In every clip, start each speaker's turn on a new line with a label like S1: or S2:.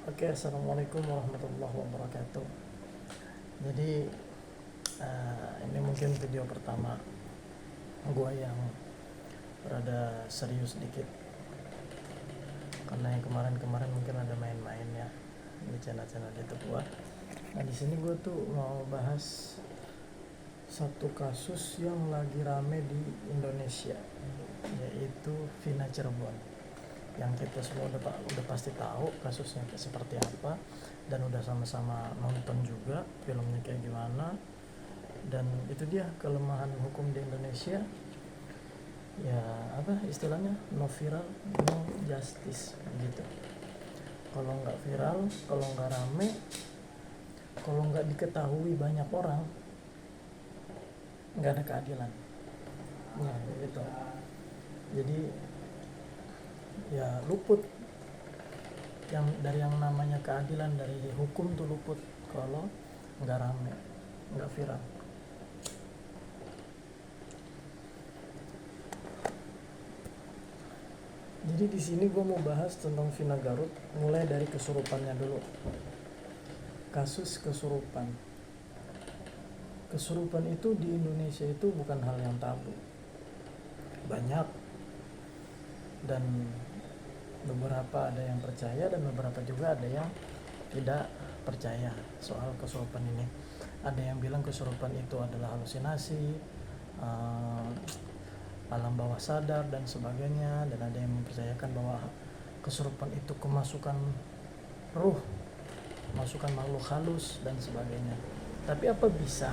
S1: Oke, assalamualaikum warahmatullahi wabarakatuh. Jadi ini mungkin video pertama gue yang rada serius dikit, karena yang kemarin-kemarin mungkin ada main-main ya di channel-channel YouTube gue. Nah di sini gue tuh mau bahas satu kasus yang lagi rame di Indonesia, yaitu Vina Cirebon, yang kita semua udah pasti tahu kasusnya seperti apa, dan udah sama-sama nonton juga filmnya kayak gimana. Dan itu dia kelemahan hukum di Indonesia, ya apa istilahnya, no viral no justice gitu. Kalau nggak viral, kalau nggak rame, kalau nggak diketahui banyak orang, nggak ada keadilan ya gitu. Jadi ya luput yang namanya keadilan, dari hukum tuh luput kalau nggak rame, nggak viral. Jadi di sini gue mau bahas tentang Vina Garut, mulai dari kesurupannya dulu. Kasus kesurupan. Kesurupan itu di Indonesia itu bukan hal yang tabu. Banyak, dan beberapa ada yang percaya dan beberapa juga ada yang tidak percaya soal kesurupan ini. Ada yang bilang kesurupan itu adalah halusinasi, alam bawah sadar dan sebagainya, dan ada yang mempercayakan bahwa kesurupan itu kemasukan ruh, masukan makhluk halus dan sebagainya. Tapi apa bisa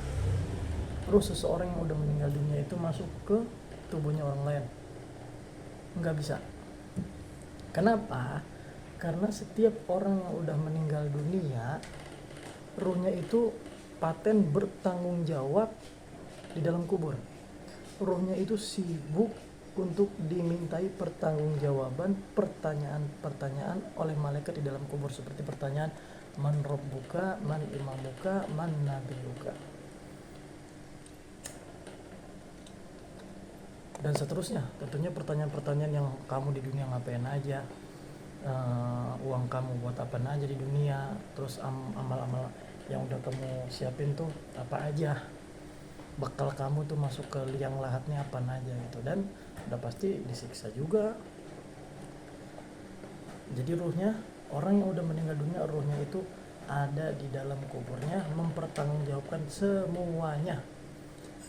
S1: ruh seseorang yang udah meninggal dunia itu masuk ke tubuhnya orang lain? Nggak bisa. Kenapa? Karena setiap orang yang udah meninggal dunia, ruhnya itu paten bertanggung jawab di dalam kubur. Ruhnya itu sibuk untuk dimintai pertanggungjawaban pertanyaan-pertanyaan oleh malaikat di dalam kubur, seperti pertanyaan man rabbuka, man imamuka, man nabiyuka, dan seterusnya. Tentunya pertanyaan-pertanyaan yang kamu di dunia ngapain aja, uang kamu buat apa aja di dunia, terus amal-amal yang udah kamu siapin tuh apa aja, bekal kamu tuh masuk ke liang lahatnya apa aja gitu. Dan udah pasti disiksa juga. Jadi ruhnya, orang yang udah meninggal dunia, ruhnya itu ada di dalam kuburnya mempertanggungjawabkan semuanya.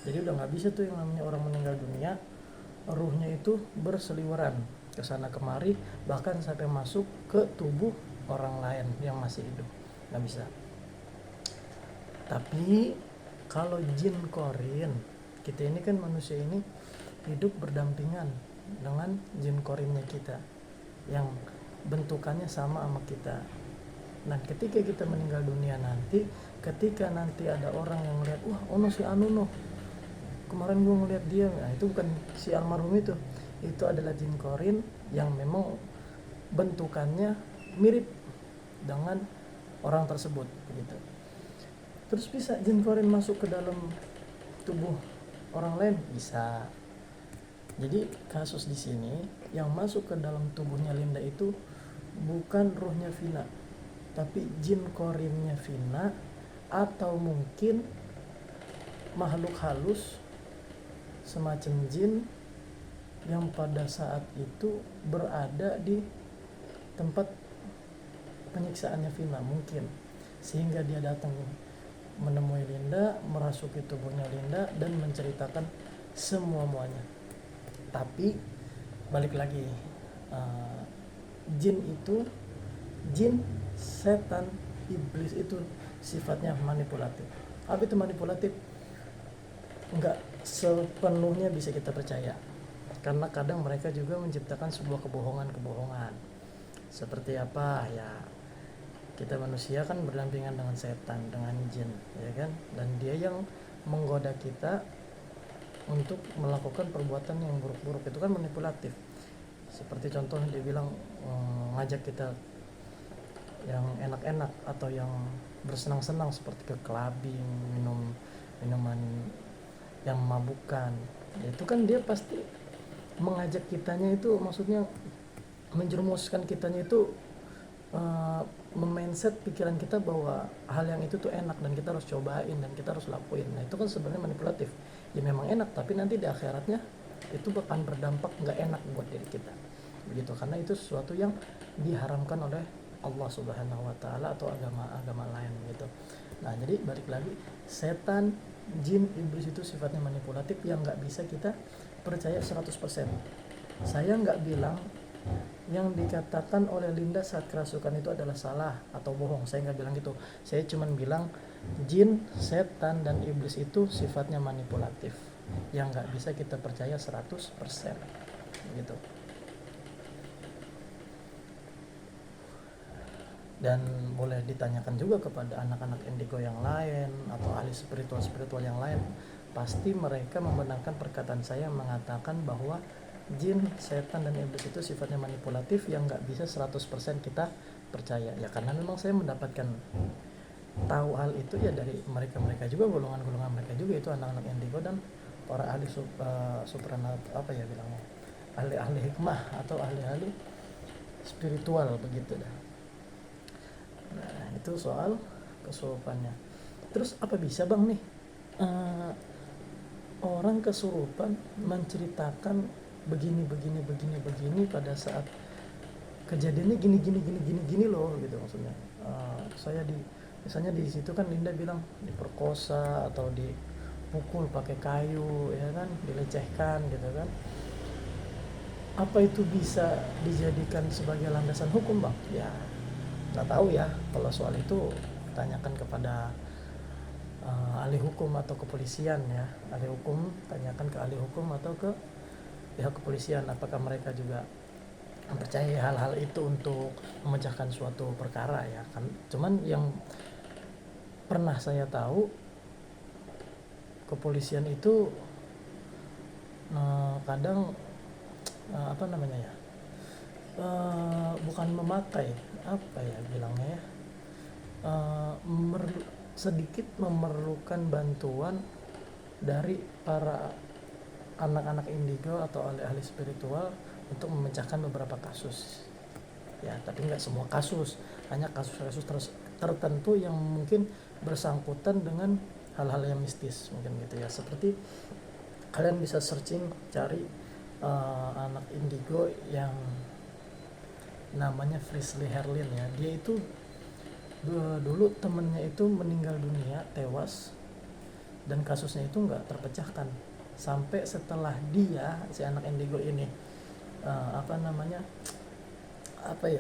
S1: Jadi udah nggak bisa tuh yang namanya orang meninggal dunia, ruhnya itu berseliweran kesana kemari, bahkan sampai masuk ke tubuh orang lain yang masih hidup. Nggak bisa. Tapi kalau jin korin, kita ini kan manusia ini hidup berdampingan dengan jin korinnya kita yang bentukannya sama kita. Nah ketika kita meninggal dunia nanti, ketika nanti ada orang yang ngeliat, wah ono si anu no, kemarin gue ngeliat dia, nah itu bukan si almarhum itu adalah jin korin yang memang bentukannya mirip dengan orang tersebut begitu. Terus bisa jin korin masuk ke dalam tubuh orang lain? Bisa. Jadi kasus di sini yang masuk ke dalam tubuhnya Linda itu bukan ruhnya Vina, tapi jin korinnya Vina, atau mungkin makhluk halus semacam jin yang pada saat itu berada di tempat penyiksaannya Vina mungkin, sehingga dia datang menemui Linda, merasuki tubuhnya Linda dan menceritakan semua-muanya. Tapi balik lagi, jin itu, jin, setan, iblis itu sifatnya manipulatif. Apa itu manipulatif? Enggak sepenuhnya bisa kita percaya, karena kadang mereka juga menciptakan sebuah kebohongan-kebohongan. Seperti apa ya, kita manusia kan berdampingan dengan setan, dengan jin, ya kan? Dan dia yang menggoda kita untuk melakukan perbuatan yang buruk-buruk, itu kan manipulatif. Seperti contoh dia bilang ngajak kita yang enak-enak atau yang bersenang-senang seperti ke clubbing, minum minuman yang memabukkan. Itu kan dia pasti mengajak kitanya itu, maksudnya menjerumuskan kitanya itu mindset pikiran kita bahwa hal yang itu tuh enak dan kita harus cobain dan kita harus lakuin. Nah itu kan sebenarnya manipulatif. Ya memang enak, tapi nanti di akhiratnya itu akan berdampak nggak enak buat diri kita, begitu, karena itu sesuatu yang diharamkan oleh Allah Subhanahu Wa Taala atau agama lain gitu. Nah jadi balik lagi, setan, jin, iblis itu sifatnya manipulatif yang nggak bisa kita percaya 100%. Saya nggak bilang yang dikatakan oleh Linda saat kerasukan itu adalah salah atau bohong, saya nggak bilang gitu. Saya cuma bilang jin, setan, dan iblis itu sifatnya manipulatif yang nggak bisa kita percaya 100% gitu. Dan boleh ditanyakan juga kepada anak-anak indigo yang lain atau ahli spiritual yang lain, pasti mereka membenarkan perkataan saya mengatakan bahwa jin, setan, dan iblis itu sifatnya manipulatif yang nggak bisa 100% kita percaya. Ya karena memang saya mendapatkan tahu hal itu ya dari mereka juga, golongan-golongan mereka juga, itu anak-anak indigo dan para ahli ahli hikmah atau ahli spiritual begitu dah. Nah itu soal kesurupannya. Terus apa bisa bang nih orang kesurupan menceritakan begini pada saat kejadiannya gini loh gitu maksudnya. Saya misalnya di situ kan Linda bilang diperkosa atau dipukul pakai kayu ya kan, dilecehkan gitu kan. Apa itu bisa dijadikan sebagai landasan hukum bang? Ya nggak tahu ya, kalau soal itu tanyakan kepada ahli hukum atau kepolisian ya. Ahli hukum, tanyakan ke ahli hukum atau ke pihak kepolisian apakah mereka juga mempercayai hal-hal itu untuk memecahkan suatu perkara ya kan. Cuman yang pernah saya tahu, kepolisian itu kadang bukan memakai bilangnya ya, sedikit memerlukan bantuan dari para anak-anak indigo atau ahli spiritual untuk memecahkan beberapa kasus ya, tapi nggak semua kasus, hanya kasus-kasus tertentu yang mungkin bersangkutan dengan hal-hal yang mistis mungkin gitu ya. Seperti kalian bisa searching cari anak indigo yang namanya Frisley Herlin ya. Dia itu dulu temennya itu meninggal dunia, tewas, dan kasusnya itu nggak terpecahkan sampai setelah dia, si anak indigo ini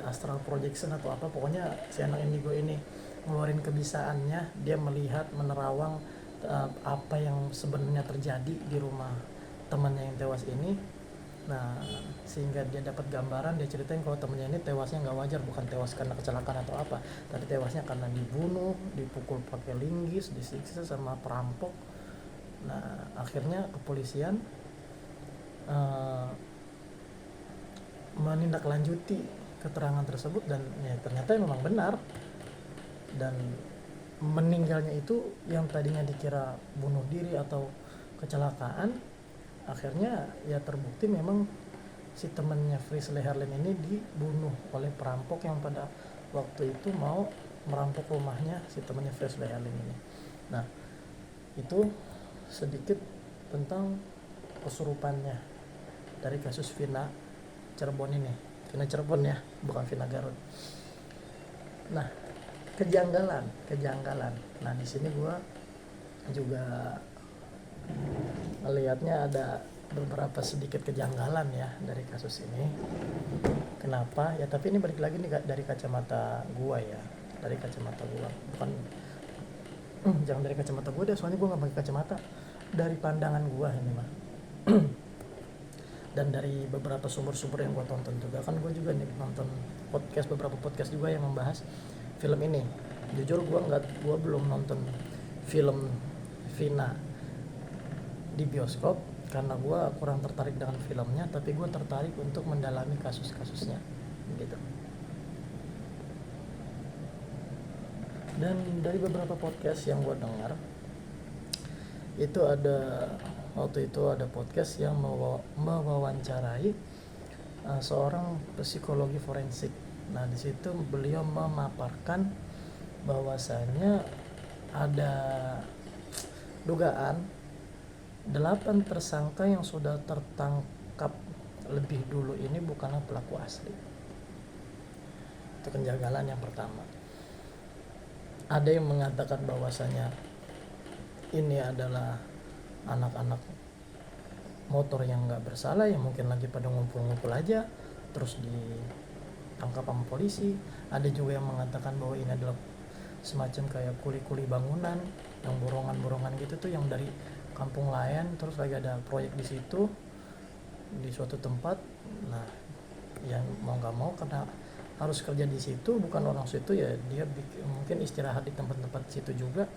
S1: astral projection atau apa, pokoknya si anak indigo ini ngeluarin kebisaannya, dia melihat, menerawang apa yang sebenarnya terjadi di rumah temannya yang tewas ini. Nah sehingga dia dapat gambaran, dia ceritain kalau temennya ini tewasnya nggak wajar, bukan tewas karena kecelakaan atau apa, tapi tewasnya karena dibunuh, dipukul pakai linggis, disiksa sama perampok. Nah akhirnya kepolisian menindaklanjuti keterangan tersebut dan ya ternyata memang benar, dan meninggalnya itu yang tadinya dikira bunuh diri atau kecelakaan, akhirnya ya terbukti memang si temannya Frisley Herlin ini dibunuh oleh perampok yang pada waktu itu mau merampok rumahnya si temannya Frisley Herlin ini. Nah itu sedikit tentang kesurupannya dari kasus Vina Cirebon ini. Vina Cirebon ya, bukan Vina Garut. Nah kejanggalan. Nah di sini gue juga melihatnya ada beberapa sedikit kejanggalan ya dari kasus ini. Kenapa? Ya tapi ini balik lagi nih dari kacamata gua ya, dari kacamata gua, bukan jangan dari kacamata gua deh, soalnya gua nggak pakai kacamata. Dari pandangan gua ini mah. Dan dari beberapa sumber-sumber yang gua tonton juga, kan gua juga nih nonton beberapa podcast juga yang membahas film ini. Jujur gua belum nonton film Vina di bioskop karena gue kurang tertarik dengan filmnya, tapi gue tertarik untuk mendalami kasus-kasusnya gitu. Dan dari beberapa podcast yang gue dengar, itu waktu itu ada podcast yang mewawancarai seorang psikologi forensik Nah, di situ beliau memaparkan bahwasanya ada dugaan 8 tersangka yang sudah tertangkap lebih dulu ini bukanlah pelaku asli. Itu kejanggalan yang pertama. Ada yang mengatakan bahwasanya ini adalah anak-anak motor yang nggak bersalah, yang mungkin lagi pada ngumpul-ngumpul aja terus ditangkap sama polisi. Ada juga yang mengatakan bahwa ini adalah semacam kayak kuli-kuli bangunan yang borongan-borongan gitu tuh, yang dari kampung lain, terus lagi ada proyek di situ di suatu tempat. Nah, yang mau nggak mau karena harus kerja di situ, bukan orang situ, ya dia mungkin istirahat di tempat-tempat situ juga.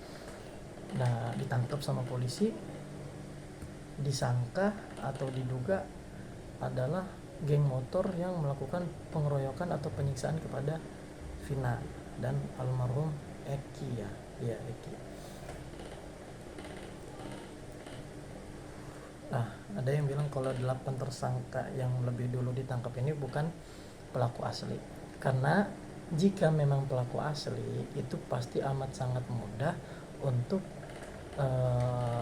S1: Nah, ditangkap sama polisi, disangka atau diduga adalah geng motor yang melakukan pengeroyokan atau penyiksaan kepada Vina dan almarhum Eki ya Eki. Nah, ada yang bilang kalau 8 tersangka yang lebih dulu ditangkap ini bukan pelaku asli. Karena jika memang pelaku asli, itu pasti amat sangat mudah untuk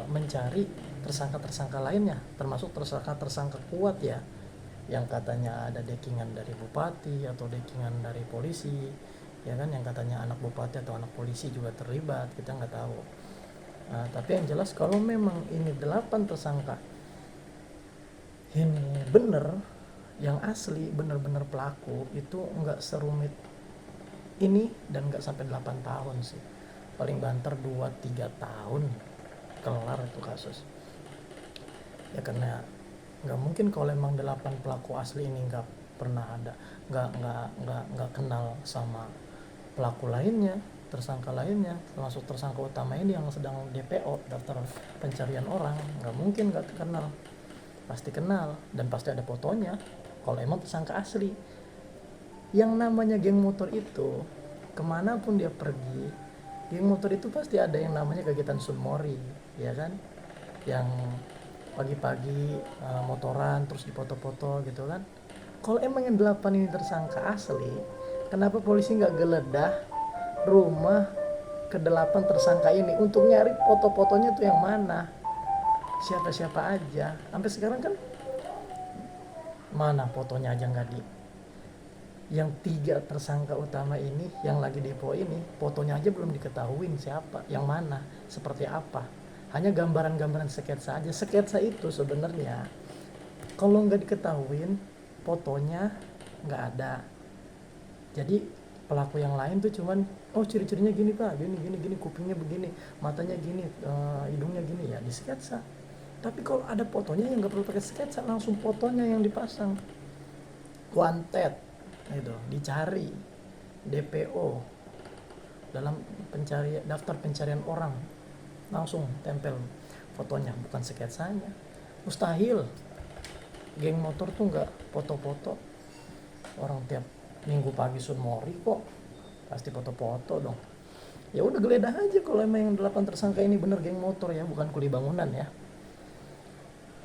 S1: mencari tersangka-tersangka lainnya, termasuk tersangka kuat ya, yang katanya ada dekingan dari bupati atau dekingan dari polisi, ya kan, yang katanya anak bupati atau anak polisi juga terlibat, kita nggak tahu. Tapi yang jelas kalau memang ini 8 tersangka ini bener yang asli, bener-bener pelaku, itu nggak serumit ini dan nggak sampai 8 tahun sih, paling banter 2-3 tahun kelar itu kasus ya. Karena nggak mungkin kalau emang 8 pelaku asli ini nggak pernah ada, nggak kenal sama pelaku lainnya, tersangka lainnya, termasuk tersangka utama ini yang sedang DPO, daftar pencarian orang, nggak mungkin nggak kenal, pasti kenal dan pasti ada fotonya kalau emang tersangka asli. Yang namanya geng motor itu kemanapun dia pergi, geng motor itu pasti ada yang namanya kegiatan sunmori, ya kan, yang pagi-pagi motoran terus dipoto-foto gitu kan. Kalau emang yang 8 ini tersangka asli, kenapa polisi nggak geledah rumah ke-8 tersangka ini untuk nyari foto-fotonya tuh yang mana, siapa-siapa aja. Sampai sekarang kan mana fotonya aja nggak di, yang 3 tersangka utama ini yang lagi depo ini, fotonya aja belum diketahuin siapa, yang mana, seperti apa. Hanya gambaran-gambaran sketsa aja. Sketsa itu sebenarnya kalau nggak diketahuin, fotonya nggak ada. Jadi pelaku yang lain tuh cuman, oh ciri-cirinya gini pak, gini, kupingnya begini, matanya gini, hidungnya gini, ya di sketsa. Tapi kalau ada fotonya yang nggak perlu pakai sketsa, langsung fotonya yang dipasang. Wanted itu dicari, DPO, dalam daftar pencarian orang, langsung tempel fotonya, bukan sketsanya. Mustahil geng motor tuh nggak foto-foto. Orang tiap minggu pagi sunmori kok, pasti foto-foto dong. Ya udah geledah aja kalau emang yang 8 tersangka ini bener geng motor ya, bukan kuli bangunan ya.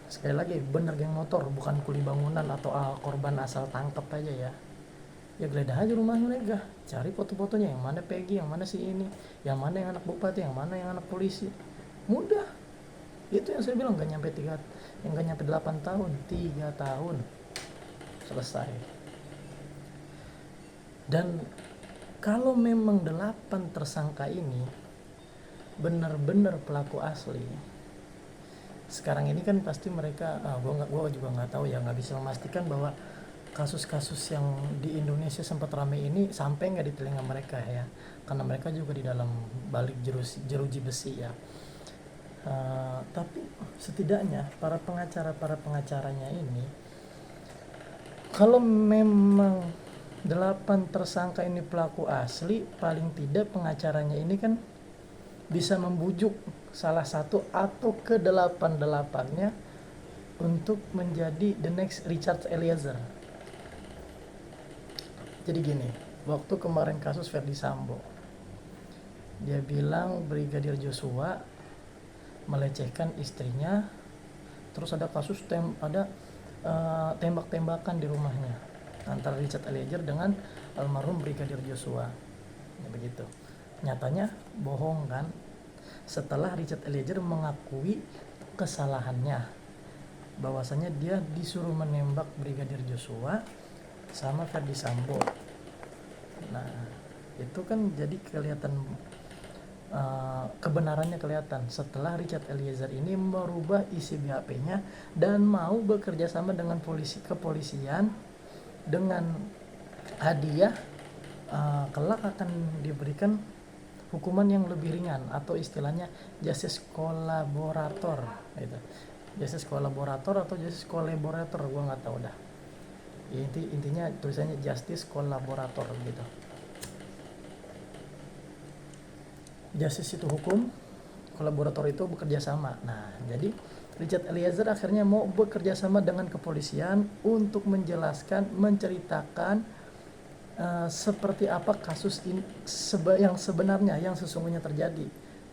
S1: Sekali lagi, bener geng motor, bukan kuli bangunan atau korban asal tangkep aja ya. Ya geledah aja rumahnya mereka, cari foto-fotonya, yang mana Peggy, yang mana si ini, yang mana yang anak bupati, yang mana yang anak polisi. Mudah. Itu yang saya bilang, nggak nyampe 8 tahun, 3 tahun selesai. Dan kalau memang 8 tersangka ini benar-benar pelaku asli, sekarang ini kan pasti mereka, gue juga nggak tahu ya, nggak bisa memastikan bahwa kasus-kasus yang di Indonesia sempat ramai ini sampai nggak di telinga mereka ya, karena mereka juga di dalam balik jeruji besi ya. Tapi setidaknya para pengacaranya ini, kalau memang 8 tersangka ini pelaku asli, paling tidak pengacaranya ini kan bisa membujuk salah satu atau ke-8-8-nya untuk menjadi the next Richard Eliezer. Jadi gini, waktu kemarin kasus Verdi Sambo, dia bilang Brigadir Joshua melecehkan istrinya, terus ada kasus tembak-tembakan di rumahnya antara Richard Eliezer dengan almarhum Brigadir Joshua. Ya begitu. Nyatanya bohong kan. Setelah Richard Eliezer mengakui kesalahannya, bahwasanya dia disuruh menembak Brigadir Joshua sama Ferdi Sambo. Nah, itu kan jadi kelihatan kebenarannya kelihatan setelah Richard Eliezer ini merubah isi BAP-nya dan mau bekerja sama dengan kepolisian dengan hadiah kelak akan diberikan hukuman yang lebih ringan atau istilahnya justice kolaborator gitu. Justice kolaborator atau justice kolaborator gua nggak tahu dah. Intinya tulisannya justice kolaborator gitu. Justice itu hukum, kolaborator itu bekerja sama. Nah, jadi Richard Eliezer akhirnya mau bekerja sama dengan kepolisian untuk menjelaskan, menceritakan seperti apa kasus ini yang sebenarnya, yang sesungguhnya terjadi.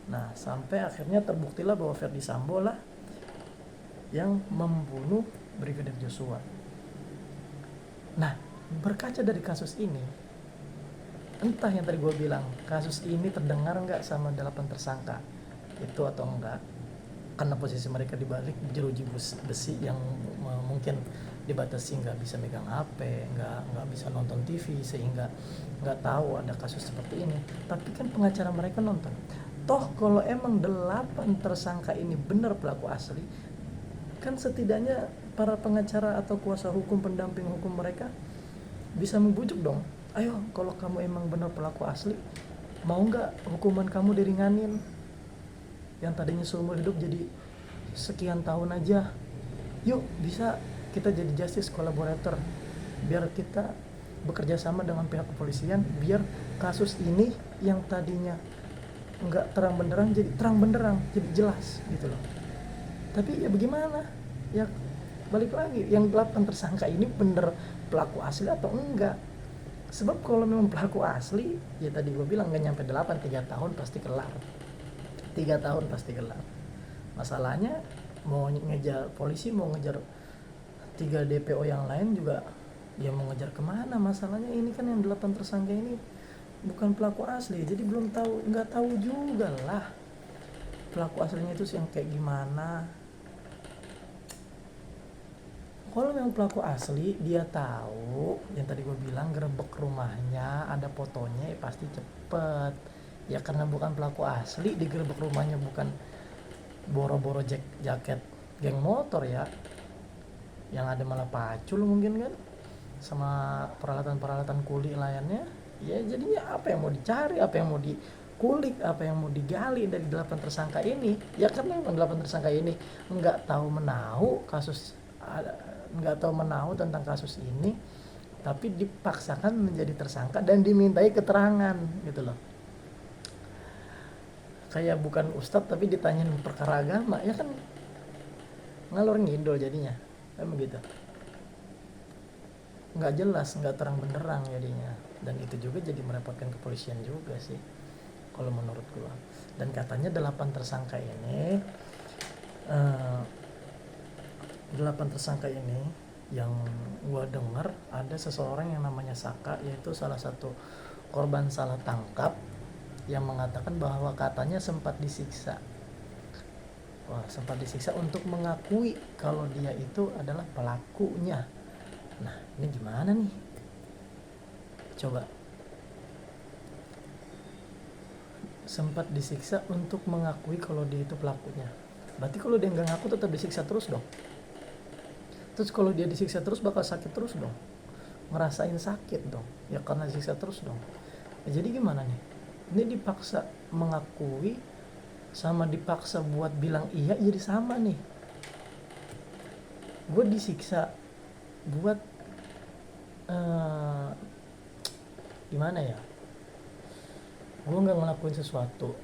S1: Nah, sampai akhirnya terbuktilah bahwa Ferdi Sambo lah yang membunuh Brigadir Joshua. Nah, berkaca dari kasus ini, entah yang tadi gue bilang, kasus ini terdengar nggak sama 8 tersangka itu atau enggak, karena posisi mereka di balik jeruji besi yang mungkin dibatasi, nggak bisa megang HP, nggak bisa nonton TV, sehingga nggak tahu ada kasus seperti ini. Tapi kan pengacara mereka nonton. Toh kalau emang 8 tersangka ini benar pelaku asli, kan setidaknya para pengacara atau kuasa hukum, pendamping hukum mereka bisa membujuk dong. Ayo, kalau kamu emang benar pelaku asli, mau nggak hukuman kamu diringanin? Yang tadinya seumur hidup jadi sekian tahun aja. Yuk, bisa kita jadi justice collaborator. Biar kita bekerja sama dengan pihak kepolisian, biar kasus ini yang tadinya nggak terang benderang jadi terang benderang, jadi jelas gitu loh. Tapi ya bagaimana? Ya balik lagi, yang 8 tersangka ini bener pelaku asli atau enggak? Sebab kalau memang pelaku asli, ya tadi gue bilang gak nyampe 8, 3 tahun pasti kelar. 3 tahun pasti kelar. Masalahnya mau ngejar polisi, mau ngejar 3 DPO yang lain juga, ya mau ngejar kemana? Masalahnya ini kan yang 8 tersangka ini bukan pelaku asli, jadi belum tahu, nggak tahu juga lah pelaku aslinya itu yang kayak gimana. Kalau memang pelaku asli, dia tahu yang tadi gue bilang, gerebek rumahnya ada fotonya, ya pasti cepet. Ya karena bukan pelaku asli, digerebek rumahnya bukan boro-boro jaket geng motor ya, yang ada malah pacul mungkin kan, sama peralatan-peralatan kulik lainnya. Ya jadinya apa yang mau dicari, apa yang mau dikulik, apa yang mau digali dari 8 tersangka ini? Ya karena memang 8 tersangka ini nggak tahu menahu tentang kasus ini, tapi dipaksakan menjadi tersangka dan dimintai keterangan gitu loh. Kayak bukan ustadz tapi ditanyain perkara agama, ya kan ngalor ngidol jadinya, kan begitu. Nggak jelas, nggak terang benderang jadinya, dan itu juga jadi merepotkan kepolisian juga sih kalau menurut gua. Dan katanya 8 tersangka ini 8 tersangka ini yang gua dengar ada seseorang yang namanya Saka, yaitu salah satu korban salah tangkap, yang mengatakan bahwa katanya sempat disiksa. Sempat disiksa untuk mengakui kalau dia itu adalah pelakunya. Nah, ini gimana nih? Coba. Sempat disiksa untuk mengakui kalau dia itu pelakunya. Berarti kalau dia nggak ngaku tetap disiksa terus dong. Terus kalau dia disiksa terus bakal sakit terus dong, ngerasain sakit dong, ya karena disiksa terus dong. Ya, jadi gimana nih? Ini dipaksa mengakui sama dipaksa buat bilang iya, jadi sama nih. Gue disiksa buat gimana ya? Gue nggak ngelakuin sesuatu,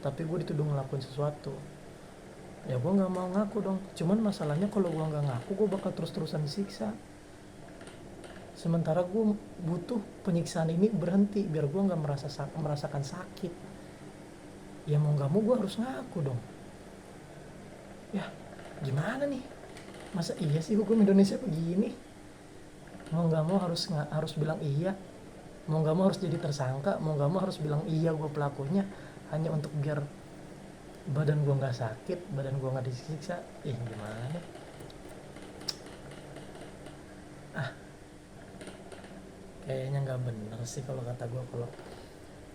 S1: tapi gue dituduh ngelakuin sesuatu. Ya gue nggak mau ngaku dong. Cuman masalahnya kalau gue nggak ngaku, gue bakal terus-terusan disiksa. Sementara gue butuh penyiksaan ini berhenti biar gue nggak merasakan sakit. Ya mau nggak mau gue harus ngaku dong. Ya gimana nih? Masa iya sih hukum Indonesia begini? Mau nggak mau harus bilang iya. mau nggak mau harus jadi tersangka, mau nggak mau harus bilang iya gue pelakunya, hanya untuk biar badan gue nggak sakit, badan gue nggak disiksa. Gimana kayaknya nggak bener sih kalau kata gue. Kalau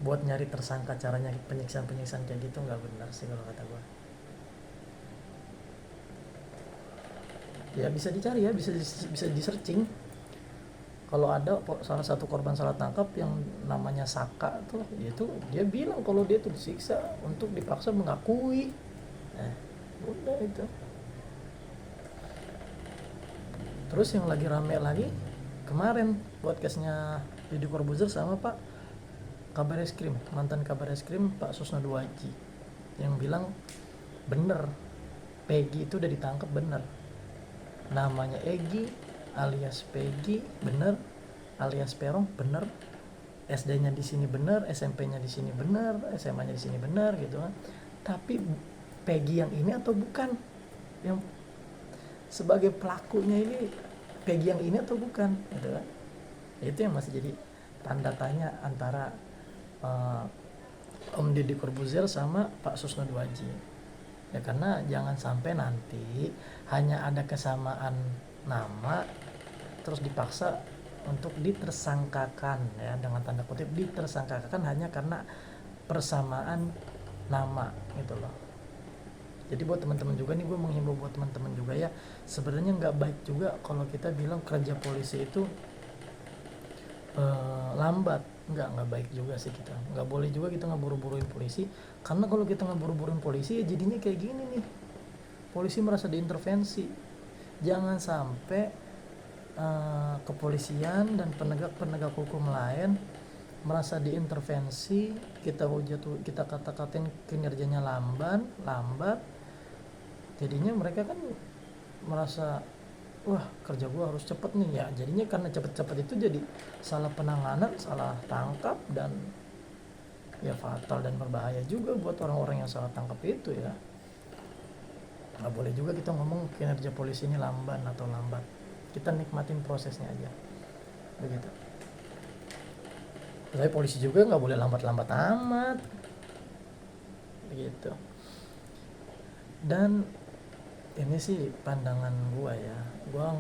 S1: buat nyari tersangka caranya penyiksaan kayak gitu nggak bener sih kalau kata gue. Ya bisa dicari ya, bisa di searching. Kalau ada salah satu korban salah tangkap yang namanya Saka tuh, itu dia bilang kalau dia tuh disiksa untuk dipaksa mengakui. Udah itu. Terus yang lagi rame lagi kemarin podcastnya Deddy Corbuzier sama Pak Kabar Eskrim, mantan Kabar Eskrim Pak Susno Duaji, yang bilang bener Peggy itu udah ditangkap, bener namanya Egi alias Peggy, bener alias Perong, bener SD-nya di sini bener, SMP-nya di sini bener, SMA-nya di sini bener gitu kan. Tapi Peggy yang ini atau bukan, yang sebagai pelakunya ini Peggy yang ini atau bukan gitu kan. Itu yang masih jadi tanda tanya antara Om Deddy Corbuzier sama Pak Susno Duaji. Ya karena jangan sampai nanti hanya ada kesamaan nama terus dipaksa untuk ditersangkakan, ya dengan tanda kutip ditersangkakan hanya karena persamaan nama gitu loh. Jadi buat teman-teman juga nih, gue menghimbau buat teman-teman juga ya, sebenarnya nggak baik juga kalau kita bilang kerja polisi itu lambat. Nggak baik juga sih, kita nggak boleh juga kita ngeburu-buruin polisi, karena kalau kita ngeburu-buruin polisi ya jadinya kayak gini nih, polisi merasa diintervensi. Jangan sampai kepolisian dan penegak hukum lain merasa diintervensi, kita kata-katain kinerjanya lambat, jadinya mereka kan merasa wah kerja gua harus cepet nih ya, jadinya karena cepet-cepet itu jadi salah penanganan, salah tangkap, dan ya fatal dan berbahaya juga buat orang-orang yang salah tangkap itu ya. Nggak boleh juga kita ngomong kinerja polisi ini lambat, kita nikmatin prosesnya aja begitu. Tapi polisi juga nggak boleh lambat-lambat amat begitu. Dan ini sih pandangan gua ya, gua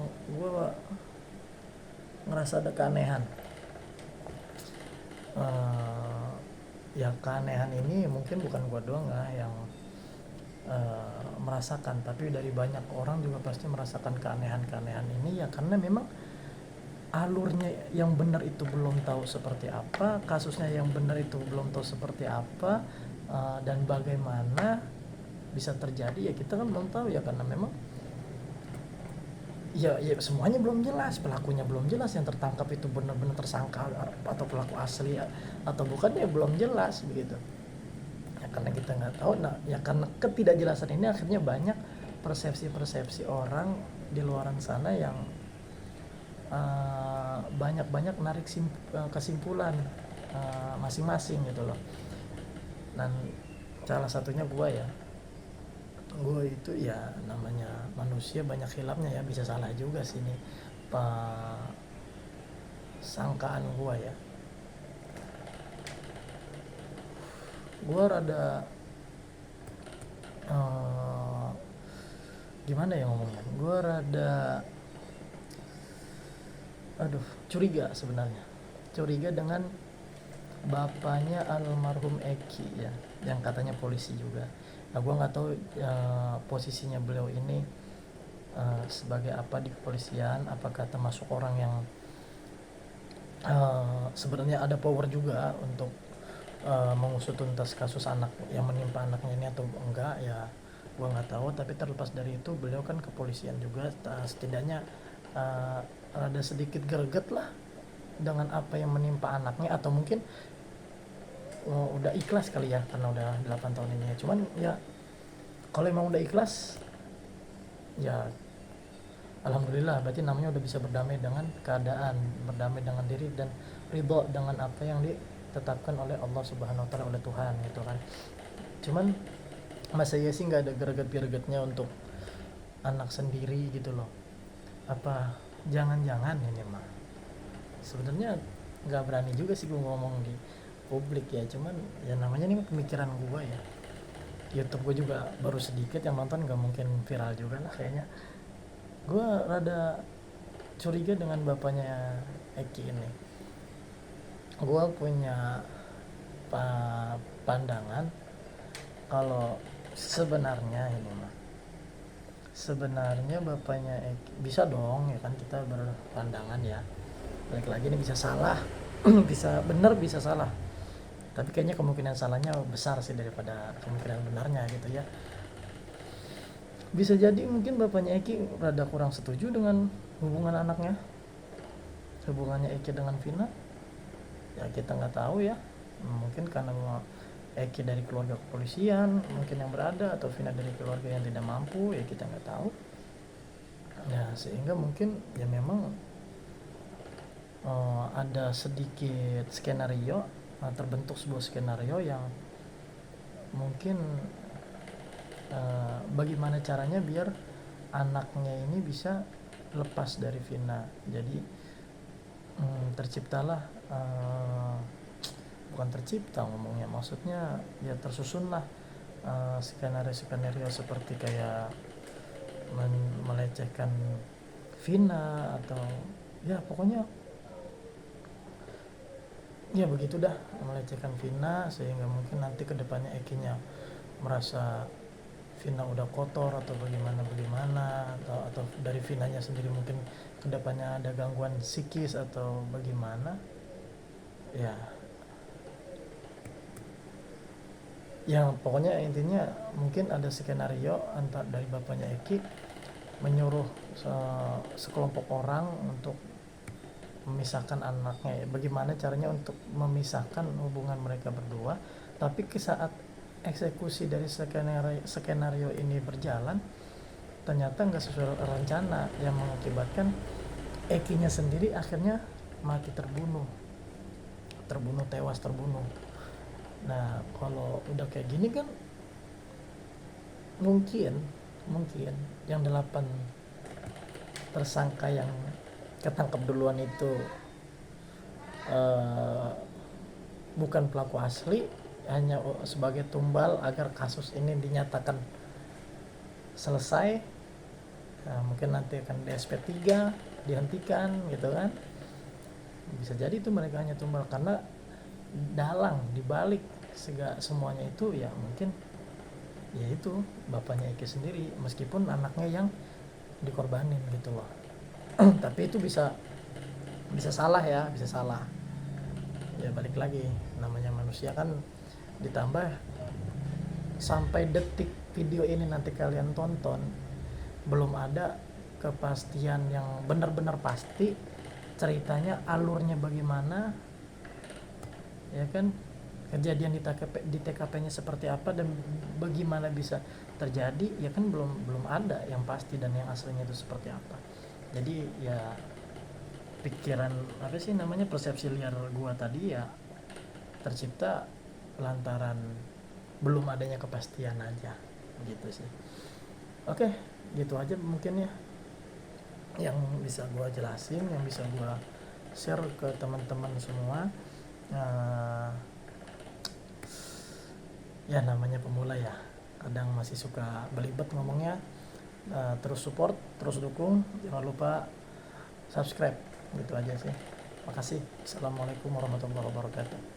S1: ngerasa ada keanehan. Ya keanehan ini mungkin bukan gua doang lah yang merasakan, tapi dari banyak orang juga pasti merasakan keanehan ini ya, karena memang alurnya yang benar itu belum tahu seperti apa, kasusnya yang benar itu belum tahu seperti apa, dan bagaimana bisa terjadi ya kita kan belum tahu ya, karena memang ya semuanya belum jelas, pelakunya belum jelas, yang tertangkap itu benar-benar tersangka atau pelaku asli atau bukan ya belum jelas begitu. Karena kita nggak tahu, ya karena ketidakjelasan ini akhirnya banyak persepsi orang di luaran sana yang banyak narik kesimpulan masing-masing gitu loh. Dan salah satunya gue itu ya namanya manusia banyak khilafnya ya, bisa salah juga sih ini sangkaan gue ya. Gue rada gimana ya ngomongnya, gue rada curiga sebenarnya, dengan bapaknya almarhum Eki ya, yang katanya polisi juga. Nah gue nggak tahu posisinya beliau ini sebagai apa di kepolisian, apakah termasuk orang yang sebenarnya ada power juga untuk mengusut tuntas kasus anak yang menimpa anaknya ini atau enggak ya, gue nggak tahu. Tapi terlepas dari itu, beliau kan kepolisian juga, setidaknya ada sedikit greget lah dengan apa yang menimpa anaknya, atau mungkin udah ikhlas kali ya karena udah 8 tahun ini. Cuman ya kalau emang udah ikhlas ya alhamdulillah, berarti namanya udah bisa berdamai dengan keadaan, berdamai dengan diri, dan ridho dengan apa yang ditetapkan oleh Allah Subhanahu wa taala, oleh Tuhan gitu kan. Cuman masa ya sih nggak ada greget-gregetnya untuk anak sendiri gitu loh. Apa jangan-jangan ini mah sebenarnya nggak berani juga sih gue ngomong di publik ya, cuman ya namanya nih pemikiran gue ya. YouTube gue juga baru sedikit yang nonton, nggak mungkin viral juga lah kayaknya. Gue rada curiga dengan bapaknya Eki ini. Gue punya pandangan kalau sebenarnya ini mah, sebenarnya bapaknya Eki bisa dong ya kan, kita berpandangan ya, balik lagi ini bisa salah bisa benar bisa salah, tapi kayaknya kemungkinan salahnya besar sih daripada kemungkinan benarnya gitu ya. Bisa jadi mungkin bapaknya Eki rada kurang setuju dengan hubungan anaknya, hubungannya Eki dengan Vina. Ya kita nggak tahu ya, mungkin karena Eki dari keluarga kepolisian mungkin yang berada, atau Vina dari keluarga yang tidak mampu, ya kita nggak tahu ya. Sehingga mungkin ya memang ada sedikit skenario, terbentuk sebuah skenario yang mungkin bagaimana caranya biar anaknya ini bisa lepas dari Vina. Jadi terciptalah bukan tercipta ngomongnya, maksudnya ya tersusunlah skenario seperti kayak melecehkan Vina, atau ya pokoknya ya begitu dah, melecehkan Vina, sehingga mungkin nanti kedepannya Ekinya merasa Vina udah kotor atau bagaimana, atau dari Vinanya sendiri mungkin kedepannya ada gangguan psikis atau bagaimana ya. Yang pokoknya intinya mungkin ada skenario antar dari bapaknya Eki menyuruh sekelompok orang untuk memisahkan anaknya. Bagaimana caranya untuk memisahkan hubungan mereka berdua, tapi ke saat eksekusi dari skenario ini berjalan ternyata nggak sesuai rencana, yang mengakibatkan Ekinya sendiri akhirnya mati, terbunuh tewas. Nah kalau udah kayak gini kan mungkin yang 8 tersangka yang ketangkep duluan itu bukan pelaku asli, hanya sebagai tumbal agar kasus ini dinyatakan selesai. Nah, mungkin nanti akan di SP3 dihentikan gitu kan, bisa jadi itu mereka hanya tumbal, karena dalang dibalik semuanya itu ya mungkin ya itu bapaknya Eki sendiri, meskipun anaknya yang dikorbanin gitu loh. Tapi itu bisa salah ya, bisa salah ya. Balik lagi namanya manusia kan, ditambah sampai detik video ini nanti kalian tonton belum ada kepastian yang benar-benar pasti ceritanya, alurnya bagaimana ya kan, kejadian di TKP-nya seperti apa dan bagaimana bisa terjadi ya kan, belum ada yang pasti dan yang aslinya itu seperti apa. Jadi ya pikiran apa sih namanya, persepsi liar gua tadi ya tercipta lantaran belum adanya kepastian aja gitu sih. Oke, gitu aja mungkin ya yang bisa gua jelasin, yang bisa gua share ke teman-teman semua. Ya namanya pemula ya, kadang masih suka belibet ngomongnya. Terus support, terus dukung, jangan lupa subscribe, gitu aja sih. Makasih. Assalamualaikum warahmatullahi wabarakatuh.